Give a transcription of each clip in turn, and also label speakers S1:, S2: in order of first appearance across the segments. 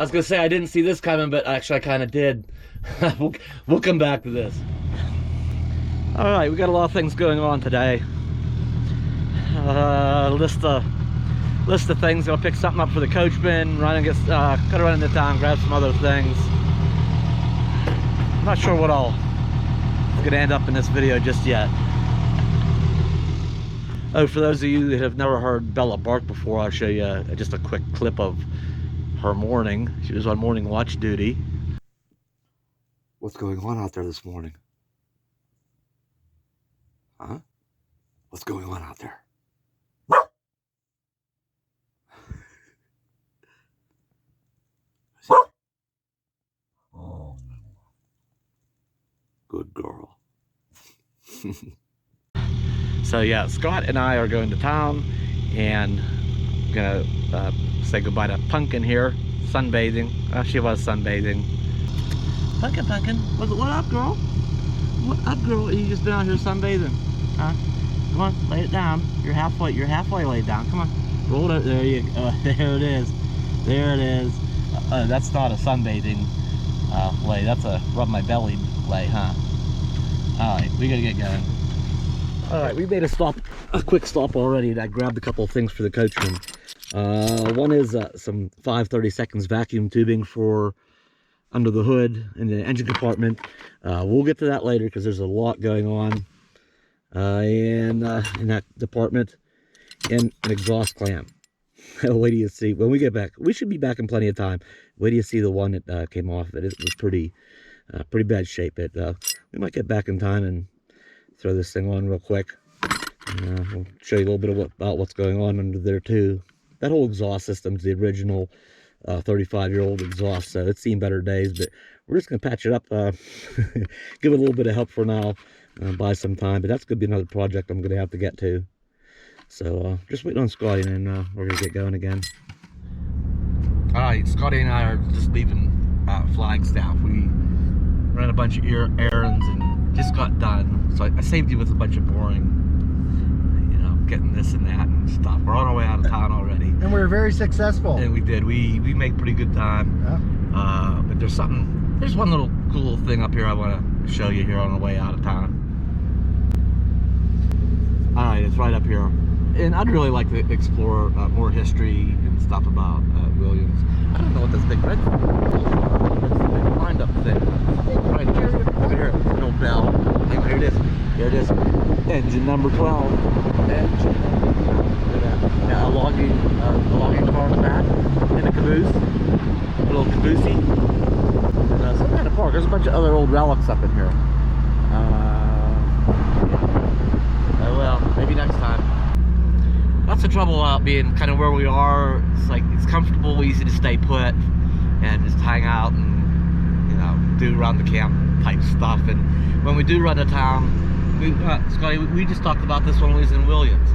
S1: was gonna say I didn't see this coming, but actually I kind of did. we'll come back to this. All right, we got a lot of things going on today. List of things. Gonna pick something up for the Coachmen. Gotta run into town, grab some other things. I'm not sure what all is gonna end up in this video just yet. Oh, for those of you that have never heard Bella bark before, I'll show you just a quick clip of her morning. She was on morning watch duty. What's going on out there this morning? Huh? What's going on out there? Oh, good girl. So yeah, Scott and I are going to town, and I'm gonna say goodbye to Pumpkin here, sunbathing. She was sunbathing. Pumpkin, what up, girl? What up, girl? You just been out here sunbathing, huh? Come on, lay it down. You're halfway laid down. Come on, roll it. There you go. There it is. There it is. That's not a sunbathing lay. That's a rub my belly lay, huh? All right, we gotta get going. All right, we made a quick stop already, and I grabbed a couple of things for the Coachmen. One is some 5/32 vacuum tubing for under the hood in the engine compartment. We'll get to that later because there's a lot going on in that department, and an exhaust clamp. Wait till you see when we get back. We should be back in plenty of time. Wait till you see the one that came off of it. It was pretty bad shape. We might get back in time and throw this thing on real quick. We'll show you a little bit about what's going on under there too. That whole exhaust system's the original 35-year-old exhaust, so it's seen better days, but we're just gonna patch it up, give it a little bit of help for now, buy some time, but that's gonna be another project I'm gonna have to get to. So just waiting on Scotty, and then we're gonna get going again. All right, Scotty and I are just leaving Flagstaff. We ran a bunch of errands and just got done, so I saved you with a bunch of boring, getting this and that and stuff. We're on our way out of town already,
S2: and we were very successful.
S1: And we did. We made pretty good time.
S2: Yeah.
S1: But there's one little cool thing up here I want to show you here on our way out of town. All right, it's right up here, and I'd really like to explore more history and stuff about Williams. I don't know what this big red lined up thing right here. Over here, an old bell. Here it is. Here it is. Engine number 12. Engine. Yeah, a logging car in the back, and a caboose, a little caboosey, and some kind of park. There's a bunch of other old relics up in here. Oh well, maybe next time. That's the trouble about being kind of where we are. It's like it's comfortable, easy to stay put, and just hang out and do around the camp type stuff. And when we do run to town, Scotty, we just talked about this when we was in Williams.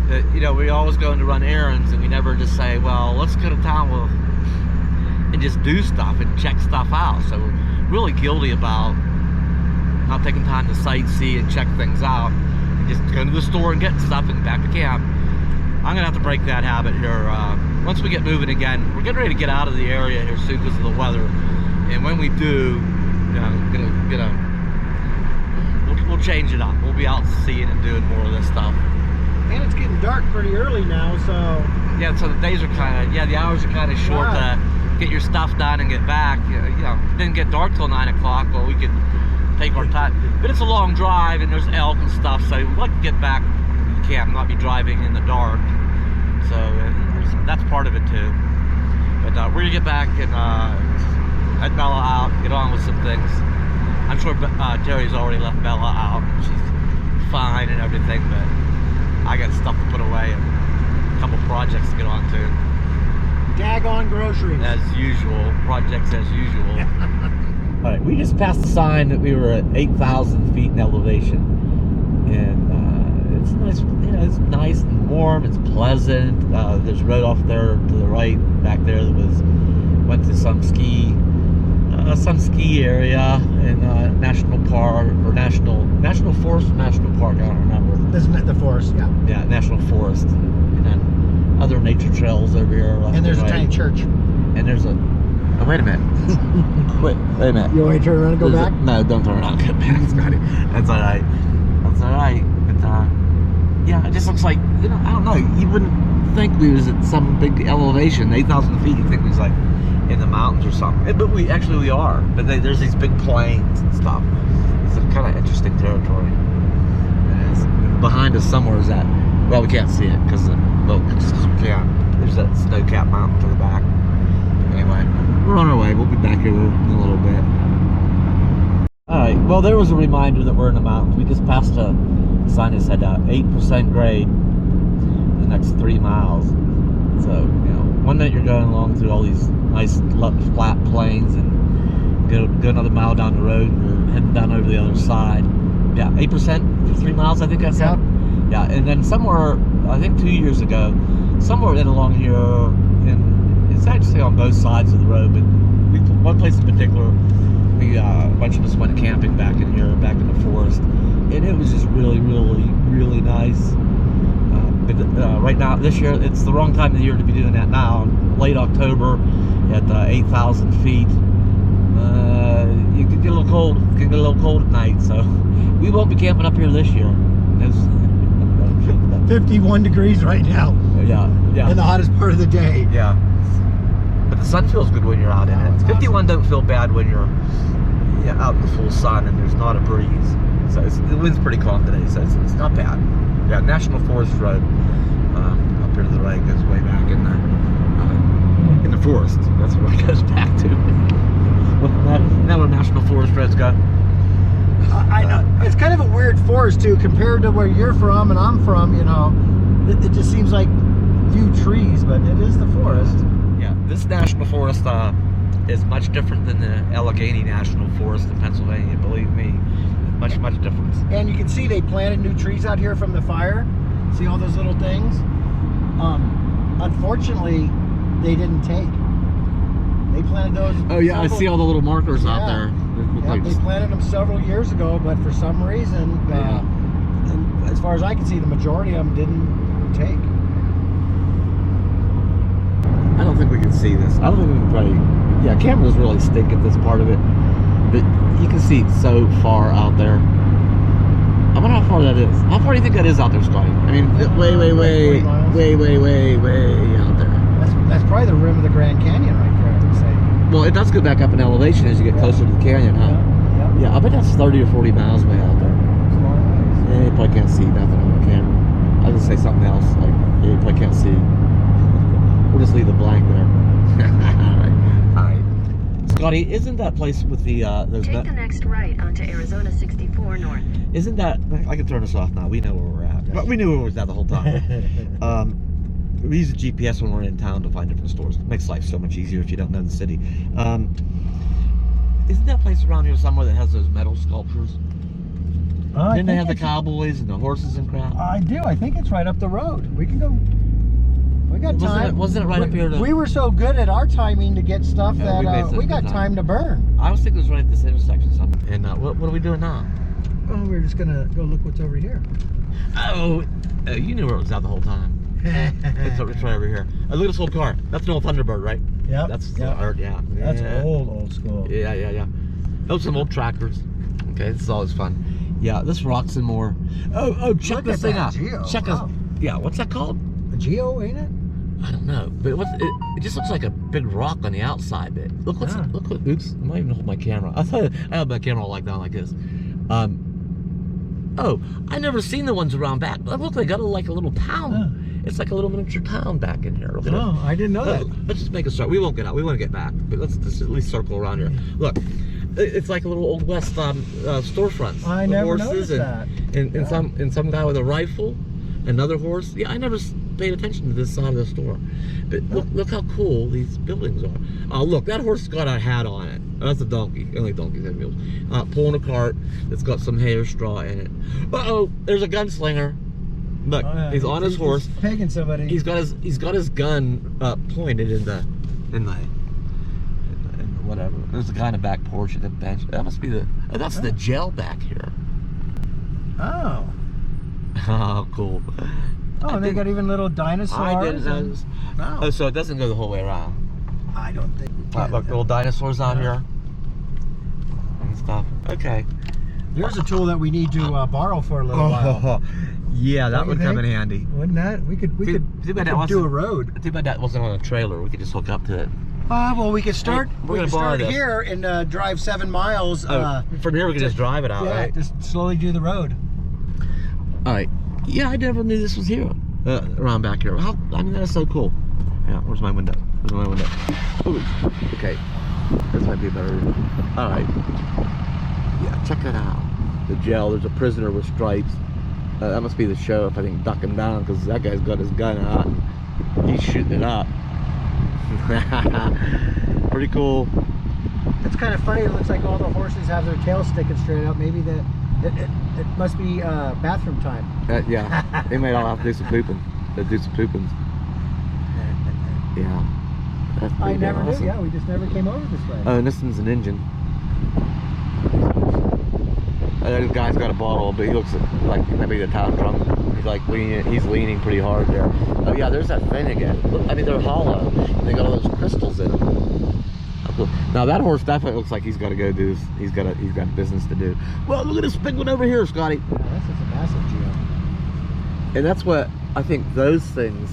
S1: That we always go in to run errands, and we never just say, well, let's go to town and just do stuff and check stuff out. So we're really guilty about not taking time to sightsee and check things out, and just going to the store and getting stuff and back to camp. I'm gonna have to break that habit here. Once we get moving again, we're getting ready to get out of the area here soon because of the weather. And when we do, we'll change it up. We'll be out seeing and doing more of this stuff.
S2: And it's getting dark pretty early now, so...
S1: Yeah, so the days are the hours are kind of short to get your stuff done and get back. It didn't get dark till 9 o'clock. Well, we could take our time. But it's a long drive, and there's elk and stuff, so we'd like to get back to camp, not be driving in the dark. So that's part of it, too. But we're going to get back and head Bella out, get on with some things. I'm sure Terry's already left Bella out. She's fine and everything, but I got stuff to put away and a couple projects to get on to.
S2: Daggone groceries.
S1: As usual. Projects as usual. Alright, we just passed the sign that we were at 8,000 feet in elevation. And it's nice, it's nice and warm, it's pleasant. There's a road off there to the right, back there that went to some ski area in national park or national forest or national park, I don't remember.
S2: Isn't it the forest? Yeah.
S1: Yeah, national forest, and then other nature trails over here.
S2: And there's a tiny church.
S1: and there's a. Oh, wait a minute. wait a minute.
S2: You want me to turn around and go back?
S1: No, don't turn around and go back, Scotty. That's all right. That's all right. But yeah, it just looks like, you know, I don't know. You wouldn't think we was at some big elevation, 8,000 feet. You think we was like in the mountains or something. But we are. But there's these big plains and stuff. It's a kind of interesting territory. Behind us somewhere is that, well, we can't see it because we can't. There's that snow-capped mountain to the back. Anyway, we're on our way. We'll be back here in a little bit. Alright, well, there was a reminder that we're in the mountains. We just passed a sign that said 8% grade the next 3 miles. So, you know, one minute you're going along through all these nice flat plains and go another mile down the road and you're heading down over the other side. Yeah, 8% for 3 miles, I think I said. Yeah, and then somewhere, I think 2 years ago, somewhere in along here, it's actually on both sides of the road, but one place in particular, a bunch of us went camping back in here, back in the forest, and it was just really, really, really nice. But right now, this year, it's the wrong time of the year to be doing that now. Late October, at 8,000 feet, you could get a little cold. It could get a little cold at night, so we won't be camping up here this year.
S2: 51 degrees right now.
S1: Yeah.
S2: In the hottest part of the day.
S1: Yeah. But the sun feels good when you're out in it. 51 don't feel bad when you're out in the full sun and there's not a breeze. So the wind's pretty calm today, so it's not bad. Yeah, National Forest Road up here to the right goes way back in the forest. That's where it goes back to. Now where National Forest Roads go.
S2: I know. It's kind of a weird forest too, compared to where you're from and I'm from, you know. It just seems like few trees, but it is the forest.
S1: Yeah, this national forest is much different than the Allegheny National Forest in Pennsylvania, believe me. Much different.
S2: And you can see they planted new trees out here from the fire. See all those little things? Unfortunately, they didn't take. They planted those.
S1: Oh yeah, I see all the little markers out there.
S2: Yeah, they planted them several years ago, but for some reason, and as far as I can see, the majority of them didn't take.
S1: I don't think we can see this. I don't think we can probably. Yeah, cameras really stink at this part of it, but you can see so far out there. I wonder how far that is. How far do you think that is out there, Scotty? I mean, way out there.
S2: That's probably the rim of the Grand Canyon right there, I would say.
S1: Well, it does go back up in elevation as you get closer to the canyon, huh? Yeah, I bet that's 30 or 40 miles away out there.
S2: It's a long ways.
S1: Yeah, you probably can't see nothing on the camera. I was gonna say something else, like you probably can't see. We'll just leave the blank there. Alright. Scotty, isn't that place with the
S3: Take the next right onto Arizona 64 North.
S1: Isn't that, I can turn this off now, we know where we're at. Well, we knew where we was at the whole time. We use a GPS when we're in town to find different stores. It makes life so much easier if you don't know the city. Isn't that place around here somewhere that has those metal sculptures? Didn't they have the cowboys and the horses and crap?
S2: I do. I think it's right up the road. We can go. We got time.
S1: Wasn't it right up here?
S2: We were so good at our timing to get stuff that we got time to burn.
S1: I was thinking it was right at this intersection or something. And what are we doing now?
S2: Oh, we're just gonna go look what's over here.
S1: Oh, you knew where it was at the whole time. It's right over here. Look at this old car. That's an old Thunderbird, right?
S2: Yeah.
S1: That's
S2: That's old school.
S1: Yeah. Those some old tractors. Okay, this is always fun. Yeah, this rocks and more. Oh, check this thing out. Check us. Yeah, what's that called?
S2: A geo, ain't it?
S1: I don't know, but it just looks like a big rock on the outside bit. Look what. Oops, I'm not even holding my camera. I thought I had my camera all like down like this. Oh, I never seen the ones around back. Look, they got like a little town. It's like a little miniature town back in here. Look at it.
S2: I didn't know that.
S1: Let's just make a start. We won't get out. We want to get back, but let's just at least circle around here. Look, it's like a little old west storefronts.
S2: I never noticed that.
S1: And some guy with a rifle, another horse. Yeah, I never paid attention to this side of the store. But look how cool these buildings are. Oh, look, that horse has got a hat on it. That's a donkey. Only donkeys have wheels. Pulling a cart that's got some hay or straw in it. Uh-oh, there's a gunslinger. Look, he's on his horse.
S2: He's pegging somebody.
S1: He's got his gun pointed in the whatever. There's a guy in the back porch at the bench. That must be that's the jail back here.
S2: Oh.
S1: Oh, cool.
S2: Oh, and they got even little dinosaurs.
S1: I didn't know. Oh, so it doesn't go the whole way around.
S2: I don't think.
S1: Look, little dinosaurs out here and stuff. Okay.
S2: There's a tool that we need to borrow for a little while.
S1: Yeah, that
S2: Don't
S1: would
S2: you
S1: come in
S2: think?
S1: handy.
S2: Wouldn't that? We could
S1: Too bad that
S2: do
S1: wasn't-
S2: a road.
S1: Too bad that wasn't on a trailer. We could just hook up to it.
S2: Well, we could start.
S1: Hey, we're
S2: we
S1: gonna
S2: could
S1: borrow
S2: start
S1: this.
S2: here and drive 7 miles.
S1: From here we can just drive it out,
S2: Yeah,
S1: right?
S2: just slowly do the road.
S1: All right. Yeah, I never knew this was here. Around back here. I mean, that's so cool. Yeah, where's my window? Where's my window? Ooh, okay. This might be better. All right. Yeah, check that out. The jail. There's a prisoner with stripes. That must be the sheriff, I think, ducking down because that guy's got his gun out. He's shooting it up. Pretty cool.
S2: It's kind of funny. It looks like all the horses have their tails sticking straight up. Maybe it must be bathroom time.
S1: Yeah, they might all have to do some pooping. They'll do some poopings. Yeah. That's
S2: I
S1: pretty
S2: never
S1: awesome.
S2: knew. Yeah, we just never came over this way.
S1: Oh, and this one's an engine. This guy's got a bottle, but he looks like maybe the town drunk. He's like leaning pretty hard there. Oh yeah, there's that thing again. Look, I mean, they're hollow. And they got all those crystals in them. Oh, cool. Now that horse definitely looks like he's got to go do this. He's got business to do. Well, look at this big one over here, Scotty.
S2: Yeah, this is a massive geo.
S1: And that's what I think those things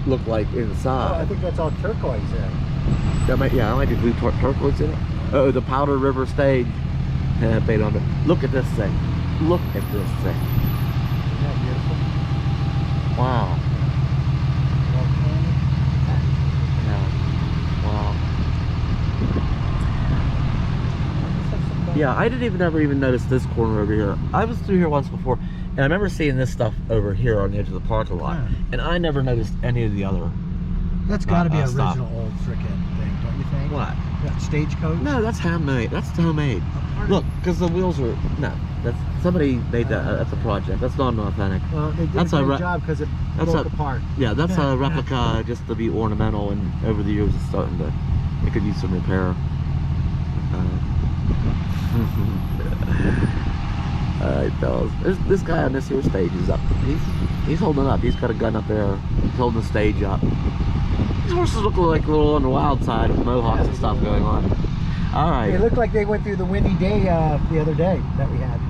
S1: look like
S2: Oh, I
S1: inside.
S2: think that's all turquoise there.
S1: That might be blue turquoise in it. Oh, the Powder River stage. Paid on it. Look at this thing. Look at this thing.
S2: Isn't that beautiful?
S1: Wow. Yeah. Wow. Yeah, I didn't ever even notice this corner over here. I was through here once before, and I remember seeing this stuff over here on the edge of the parking lot,
S2: Yeah.
S1: and I never noticed any of the other.
S2: That's got to be original
S1: stop.
S2: old frickin' thing, don't you think?
S1: What?
S2: That stagecoach?
S1: No, that's handmade. That's homemade. Look, because the wheels are that's somebody made that. That's a project. That's not an authentic.
S2: Well, they did
S1: That's
S2: a
S1: a
S2: great job because it
S1: that's
S2: broke
S1: a-
S2: apart.
S1: Yeah, that's a replica just to be ornamental, and over the years it's starting to. It could use some repair. All right, fellas. This guy on this here stage is up. He's holding up. He's got a gun up there. He's holding the stage up. These horses look like a little on the wild side with mohawks and stuff going on. All right.
S2: They look like they went through the windy day the other day that we had.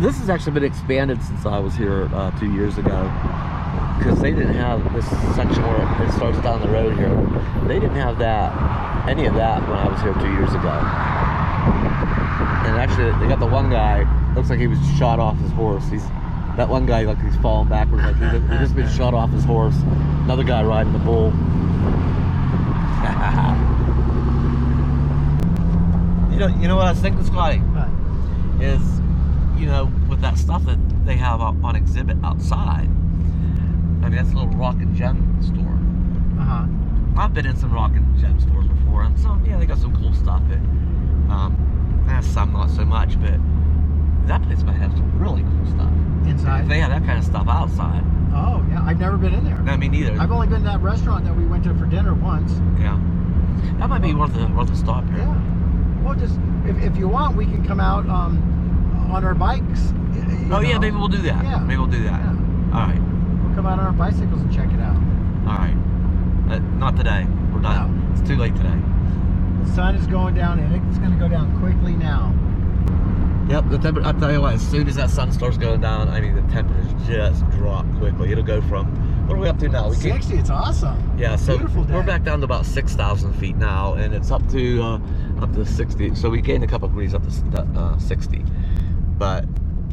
S1: This has actually been expanded since I was here 2 years ago, because they didn't have this section where it starts down the road here. They didn't have any of that when I was here 2 years ago. And actually, they got the one guy. Looks like he was shot off his horse. That one guy, like he's falling backwards, like he just been shot off his horse. Another guy riding the bull. You know what I was thinking, Scotty?
S2: But
S1: Is, with that stuff that they have on exhibit outside. I mean, that's a little rock and gem store. I've been in some rock and gem stores before, and some, yeah, they got some cool stuff. Some not so much, but that place might have some really cool stuff.
S2: inside.
S1: If they have that kind of stuff outside.
S2: Oh yeah, I've never been in there.
S1: No, me neither.
S2: I've only been to that restaurant that we went to for dinner once.
S1: Yeah, that might be worth a stop here.
S2: Yeah. Well, just if you want, we can come out on our bikes.
S1: Oh yeah, maybe we'll do that.
S2: Yeah.
S1: Maybe we'll do that.
S2: Yeah.
S1: All right.
S2: We'll come out on our bicycles and check it out.
S1: All right. Not today. We're done.
S2: No.
S1: It's too late today.
S2: The sun is going down, and it's going to go down quickly now.
S1: Yep, the temperature, I'll tell you what, as soon as that sun starts going down, I mean, the temperatures just drop quickly. It'll go from, what are we up to now?
S2: 60, it's awesome.
S1: Yeah, so
S2: Beautiful day.
S1: we're back down to about 6,000 feet now, and it's up to 60. So we gained a couple of degrees up to 60. But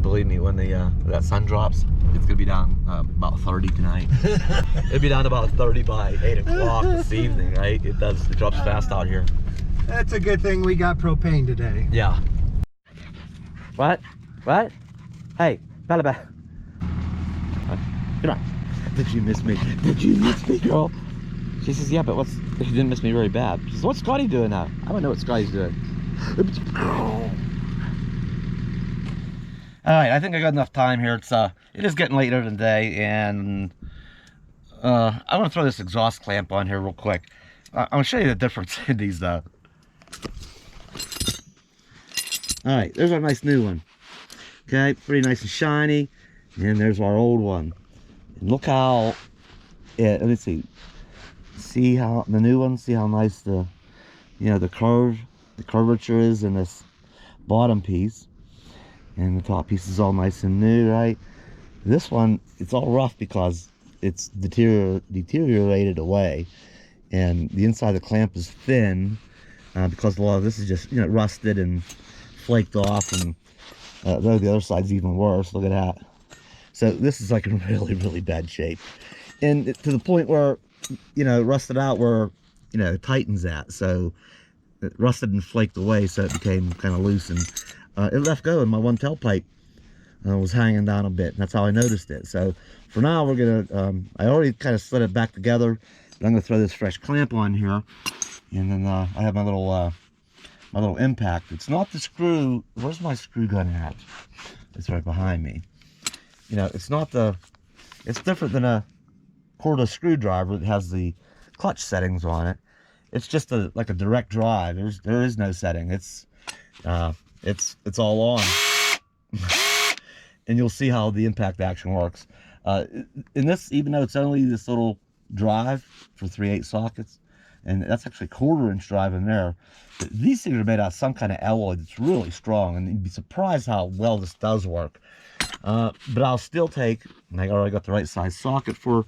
S1: believe me, when that sun drops, it's gonna be down about 30 tonight. It'll be down to about 30 by 8 o'clock this evening, right? It drops fast out here.
S2: That's a good thing we got propane today.
S1: Yeah. What? What? Hey, Bella. Come on. Did you miss me? Did you miss me, girl? She says, yeah, but she didn't miss me very bad. She says, what's Scotty doing now? I don't know what Scotty's doing. All right, I think I got enough time here. It is getting later in the day, and I want to throw this exhaust clamp on here real quick. I'm gonna show you the difference in these though. All right, there's our nice new one. Okay, pretty nice and shiny. And there's our old one. And look how, let me see. See how the new one, see how nice the you know, the curvature is in this bottom piece, and the top piece is all nice and new, right? This one, it's all rough because it's deteriorated away, and the inside of the clamp is thin because a lot of this is just, you know, rusted and flaked off, and though the other side's even worse. Look at that. So this is like in really bad shape, and to the point where, you know, rusted out where, you know, it tightens at. So it rusted and flaked away, so it became kind of loose, and it left go, and my one tailpipe was hanging down a bit, and that's how I noticed it. So for now, we're gonna I already kind of slid it back together, but I'm gonna throw this fresh clamp on here, and then I have my little impact. It's not the screw. Where's my screw gun at? It's right behind me. You know, it's not the, it's different than a cordless screwdriver that has the clutch settings on it. It's just like a direct drive. There is no setting. It's all on. And you'll see how the impact action works. In this, even though it's only this little drive for 3/8 sockets, and that's actually 1/4 inch drive in there, but these things are made out of some kind of alloy that's really strong, and you'd be surprised how well this does work. But I'll still take, and I already got the right size socket for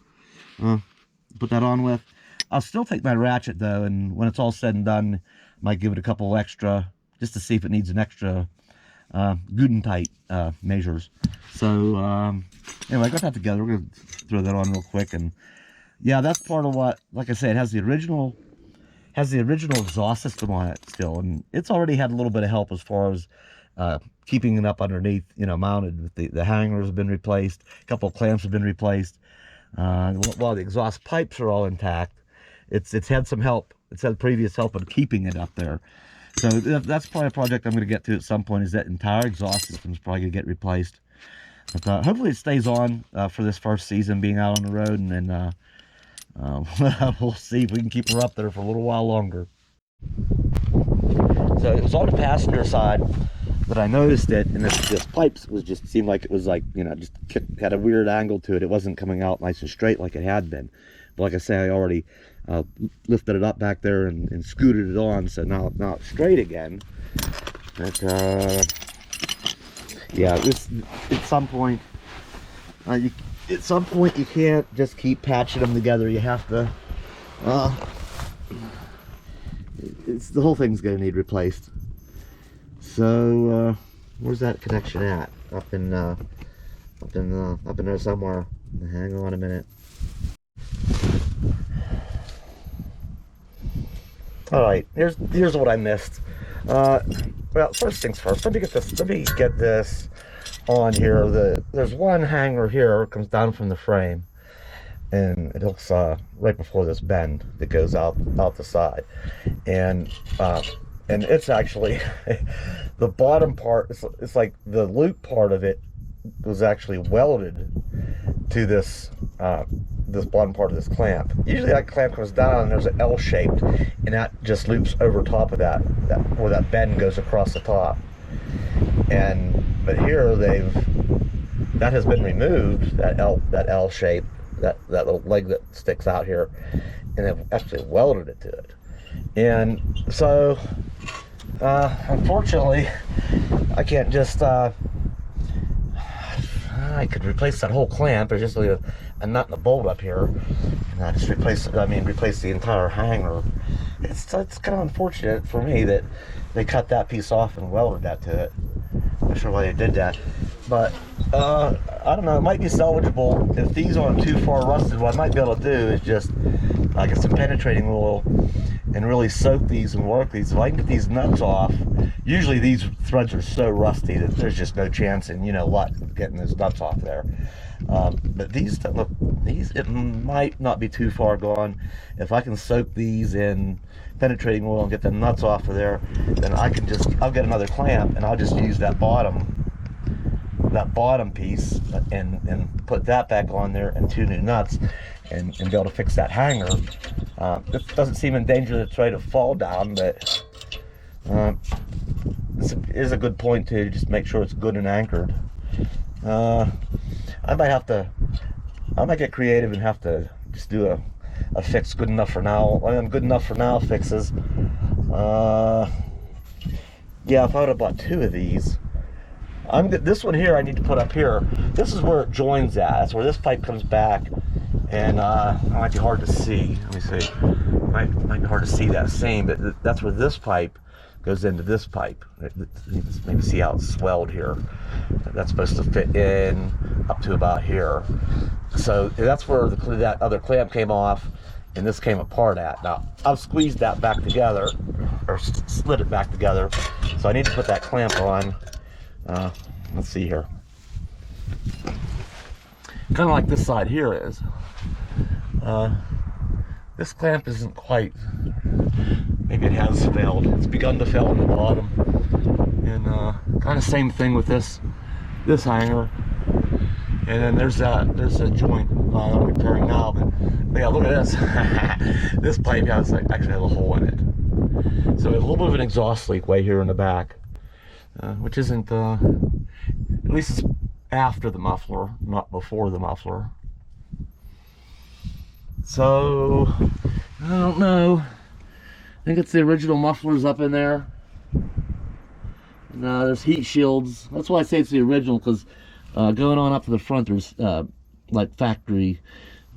S1: put that on with. I'll still take my ratchet though, and when it's all said and done, I might give it a couple extra, just to see if it needs an extra good and tight measures. So anyway, I got that together. We're gonna throw that on real quick, and yeah, that's part of what, like I said, it has the original exhaust system on it still, and it's already had a little bit of help as far as keeping it up underneath, you know, mounted. The hangers have been replaced, a couple of clamps have been replaced. While the exhaust pipes are all intact, it's had some help. It's had previous help in keeping it up there. So that's probably a project I'm going to get to at some point, is that entire exhaust system is probably going to get replaced. But hopefully it stays on for this first season being out on the road, and then we'll see if we can keep her up there for a little while longer. So it was on the passenger side that I noticed it, and this pipe was just, seemed like it was like, you know, just had a weird angle to it. It wasn't coming out nice and straight like it had been. But like I say, I already lifted it up back there and scooted it on, so now it's straight again. But yeah, this at some point you can't just keep patching them together. You have to. The whole thing's gonna need replaced. So where's that connection at? Up in there somewhere. Hang on a minute. All right, here's what I missed. Well, first things first. Let me get this on here. There's one hanger here, it comes down from the frame, and it hooks right before this bend that goes out the side, and it's actually the bottom part. It's like the loop part of it was actually welded to this bottom part of this clamp. Usually that clamp comes down and there's an L shaped, and that just loops over top of that where that bend goes across the top. But here that has been removed, that L shape, that little leg that sticks out here, and they've actually welded it to it. And so unfortunately I can't just I could replace that whole clamp, or just leave a nut and a bolt up here, and I just replace the entire hanger. It's kind of unfortunate for me that they cut that piece off and welded that to it. Not sure why they did that, but I don't know, it might be salvageable. If these aren't too far rusted, what I might be able to do is just get some penetrating oil and really soak these and work these. If I can get these nuts off, usually these threads are so rusty that there's just no chance in, you know what, getting those nuts off there. But these it might not be too far gone. If I can soak these in penetrating oil and get the nuts off of there, then I'll get another clamp, and I'll just use that bottom piece and put that back on there, and 2 new nuts, and be able to fix that hanger. This doesn't seem in danger to try to fall down, but this is a good point to just make sure it's good and anchored. I might get creative and have to just do a fix good enough for now. One of them good enough for now fixes. Yeah, if I would have bought 2 of these. This one here I need to put up here. This is where it joins at. That's where this pipe comes back. And it might be hard to see. Let me see. Might be hard to see that same, but that's where this pipe goes into this pipe. Maybe see how it's swelled here. That's supposed to fit in up to about here. So that's where that other clamp came off and this came apart at. Now, I've squeezed that back together, or slid it back together. So I need to put that clamp on. Let's see here. Kind of like this side here is. This clamp isn't quite, maybe it has failed. It's begun to fail on the bottom. And kind of same thing with this hanger. And then there's a joint I'm repairing now. But yeah, look at this. This pipe actually has a hole in it. So a little bit of an exhaust leak way here in the back, which isn't, at least it's after the muffler, not before the muffler. So, I don't know. I think it's the original mufflers up in there. And there's heat shields. That's why I say it's the original, because going on up to the front, there's like factory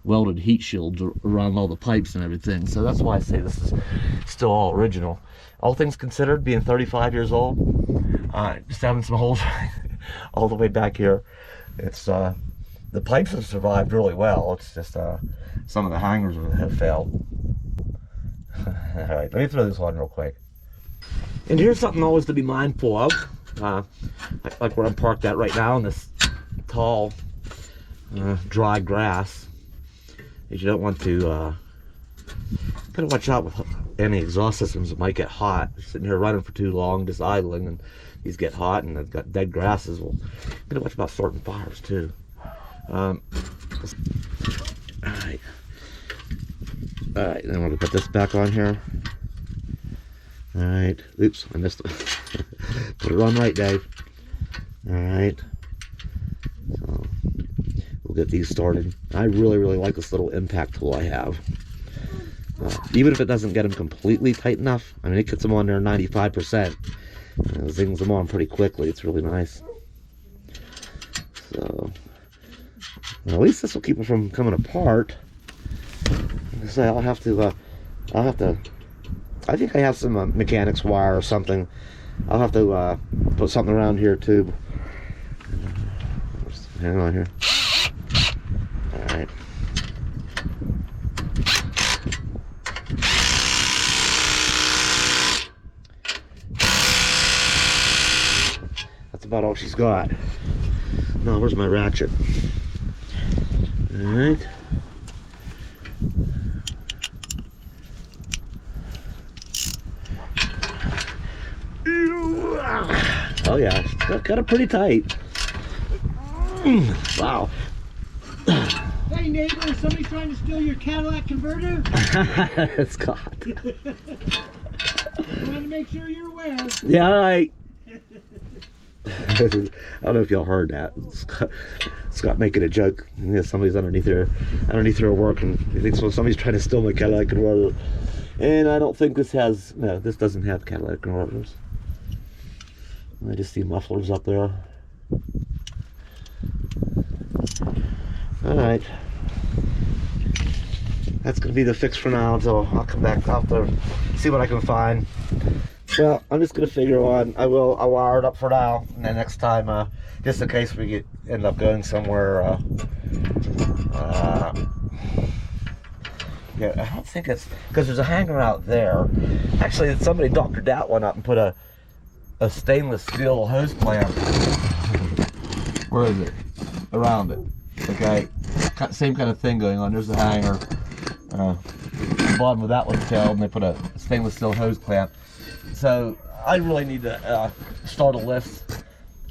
S1: welded heat shields around all the pipes and everything. So that's why I say this is still all original. All things considered, being 35 years old, just having some holes all the way back here. It's the pipes have survived really well. It's just some of the hangers have failed. All right, let me throw this on real quick. And here's something always to be mindful of, like where I'm parked at right now in this tall, dry grass. Is you don't want to gotta watch out with any exhaust systems that might get hot. Sitting here running for too long, just idling, and these get hot, and I've got dead grasses. Well, gotta watch about starting fires too. All right, then we're gonna put this back on here. All right, oops, I missed it. Put it on right, Dave. All right, so we'll get these started. I really like this little impact tool I have. Even if it doesn't get them completely tight enough, I mean, it gets them on there 95%. Zings them on pretty quickly. It's really nice. So, well, at least this will keep them from coming apart. So I'll have to, I think I have some mechanics wire or something. I'll have to put something around here too. Hang on here. All right. That's about all she's got. Now, where's my ratchet? All right. Oh yeah, got it pretty tight. Wow.
S2: Hey neighbor, is somebody trying to steal your Cadillac converter?
S1: It's caught.
S2: I wanted to make sure you're aware.
S1: Yeah, all right. I don't know if y'all heard that. Scott making a joke. Yeah, somebody's underneath her work, and he thinks, well, somebody's trying to steal my Cadillac converter. And I don't think this has. No, this doesn't have Cadillac converters. I just see mufflers up there. All right. That's gonna be the fix for now until I'll come back out there, see what I can find. Well, I'm just gonna figure on. I'll wire it up for now, and then next time, just in case we end up going somewhere. Yeah, I don't think it's because there's a hanger out there. Actually, somebody doctored that one up and put a stainless steel hose clamp. Where is it? Around it. Okay, same kind of thing going on. There's the hanger. The bottom of that one's tailed, and they put a stainless steel hose clamp. So I really need to start a lift.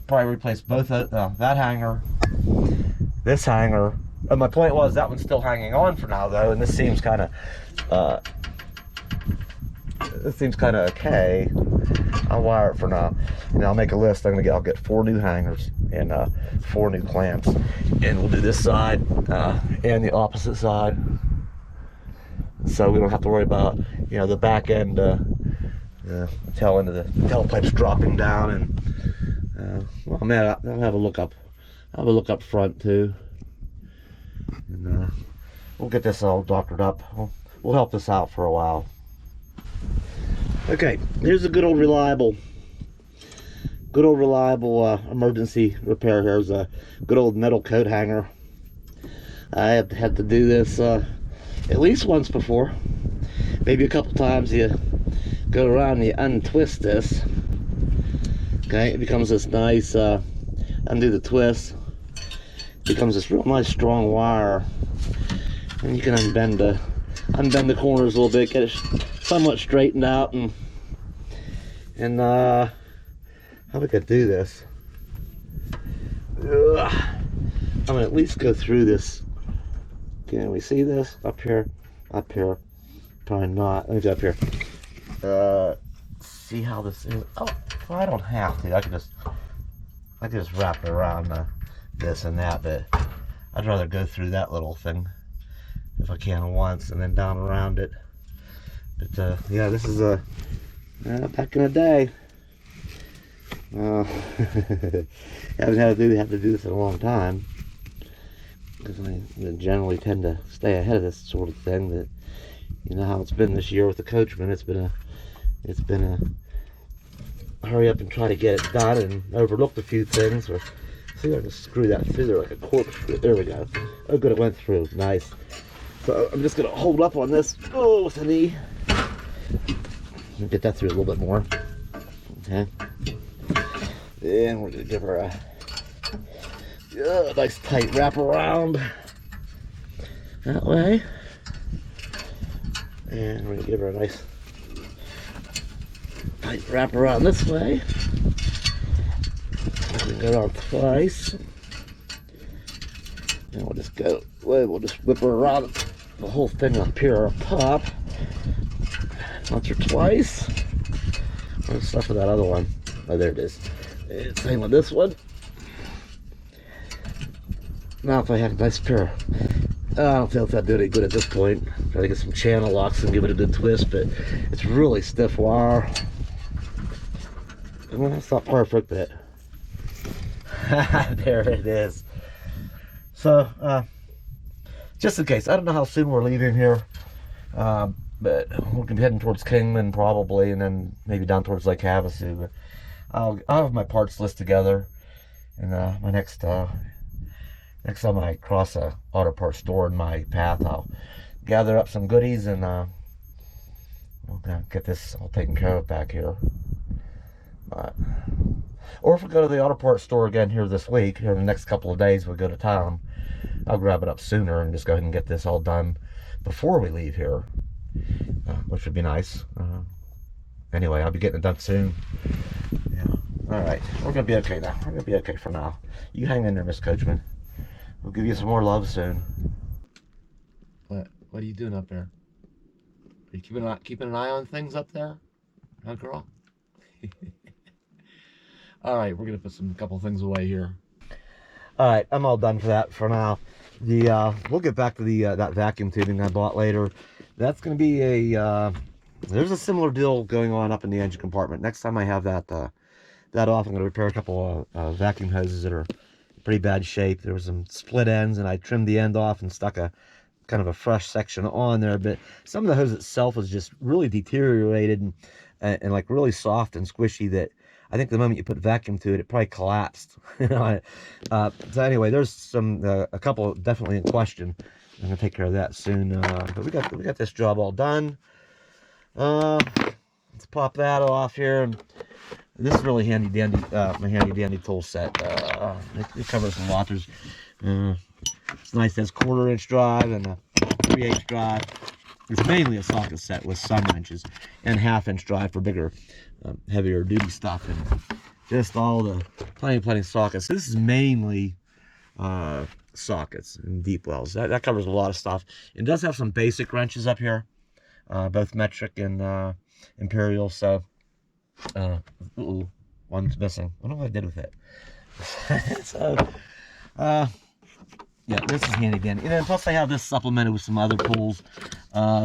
S1: Probably replace both that hanger, this hanger. And my point was that one's still hanging on for now, though, and this seems kind of okay. I'll wire it for now, and I'll make a list. I'll get 4 new hangers and 4 new clamps, and we'll do this side and the opposite side, so we don't have to worry about the back end tail end of the tailpipe's dropping down, and well, man, I'll have a look up. I'll have a look up front too, and we'll get this all doctored up. We'll help this out for a while. Okay, here's a good old reliable emergency repair. Here's a good old metal coat hanger. I have had to do this at least once before, maybe a couple times. You go around and you untwist this. Okay, it becomes this nice, undo the twist, it becomes this real nice strong wire, and you can unbend the corners a little bit, get it somewhat straightened out, and how we could do this. Ugh. I'm gonna at least go through this. Can we see this up here? Up here, probably not. Let me go up here. See how this is. Oh, well, I don't have to. I can just wrap it around this and that, but I'd rather go through that little thing if I can once, and then down around it. But yeah, this is back in the day. Haven't had to do this in a long time, because I generally tend to stay ahead of this sort of thing. That, you know how it's been this year with the Coachmen. It's been a hurry up and try to get it done, and overlooked a few things. Or see if I can screw that through there like a corkscrew. There we go. Oh, good, it went through. Nice. So I'm just gonna hold up on this. Oh, with the knee. Get that through a little bit more. Okay. And we're gonna give her a nice tight wrap around that way. And we're gonna give her a nice tight wrap around this way. We can go on twice. And we'll just go, we'll just whip her around the whole thing up here up top. Once or twice. What's stuff with that other one? Oh, there it is. And same with this one. Now if I had a nice pair, I don't feel if I'd do any good at this point. Try to get some channel locks and give it a good twist, but it's really stiff wire. Well, that's not perfect, but there it is. So, just in case, I don't know how soon we're leaving here, but we're gonna be heading towards Kingman probably, and then maybe down towards Lake Havasu. But I'll have my parts list together, and my next time I cross a auto parts store in my path, I'll gather up some goodies, and we'll get this all taken care of back here. Or if we go to the auto parts store again here this week, here in the next couple of days, we'll go to town, I'll grab it up sooner and just go ahead and get this all done before we leave here, which would be nice. Anyway, I'll be getting it done soon. Yeah. All right, we're gonna be okay now. We're gonna be okay for now. You hang in there, Miss Coachman. We'll give you some more love soon. What are you doing up there? Are you keeping an eye on things up there, huh, girl? All right, we're gonna put a couple things away here. All right, I'm all done for that for now. We'll get back to that vacuum tubing I bought later. That's gonna be there's a similar deal going on up in the engine compartment. Next time I have that off, I'm gonna repair a couple of vacuum hoses that are in pretty bad shape. There was some split ends, and I trimmed the end off and stuck a kind of a fresh section on there. But some of the hose itself was just really deteriorated and like really soft and squishy, that I think the moment you put vacuum to it, it probably collapsed. So anyway, there's a couple definitely in question. I'm gonna take care of that soon. But we got this job all done. Let's pop that off here. This is really handy dandy, my handy dandy tool set. It covers a lot. There's it's nice. It has 1/4 inch drive and a 3/8 drive. It's mainly a socket set with some wrenches, and 1/2 inch drive for bigger, heavier duty stuff, and just all the plenty sockets. This is mainly sockets and deep wells. That covers a lot of stuff. It does have some basic wrenches up here, both metric and imperial. So, one's missing. I don't know what I did with it. So, yeah, this is handy dandy. And then plus I have this supplemented with some other tools.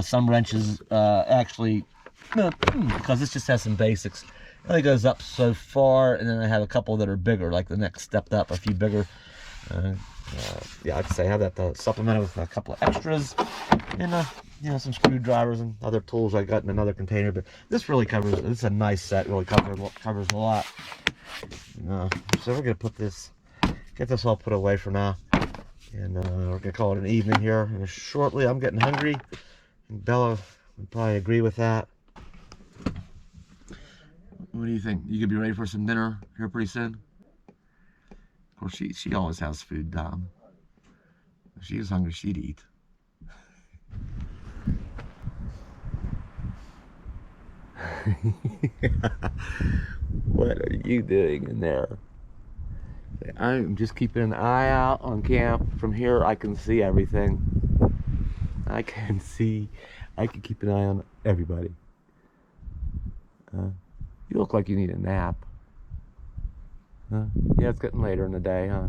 S1: Some wrenches actually because this just has some basics. It only goes up so far, and then I have a couple that are bigger, like the next step up, a few bigger. Yeah, I'd say I have that supplemented with a couple of extras, and you know, some screwdrivers and other tools I got in another container. But this really covers. This is a nice set. Really covers a lot. So we're gonna get this all put away for now, and we're gonna call it an evening here. And shortly, I'm getting hungry, and Bella would probably agree with that. What do you think? You could be ready for some dinner here pretty soon? Of course, she always has food down. If she was hungry, she'd eat. What are you doing in there? I'm just keeping an eye out on camp. From here, I can see everything. I can keep an eye on everybody. You look like you need a nap. Yeah, it's getting later in the day, huh?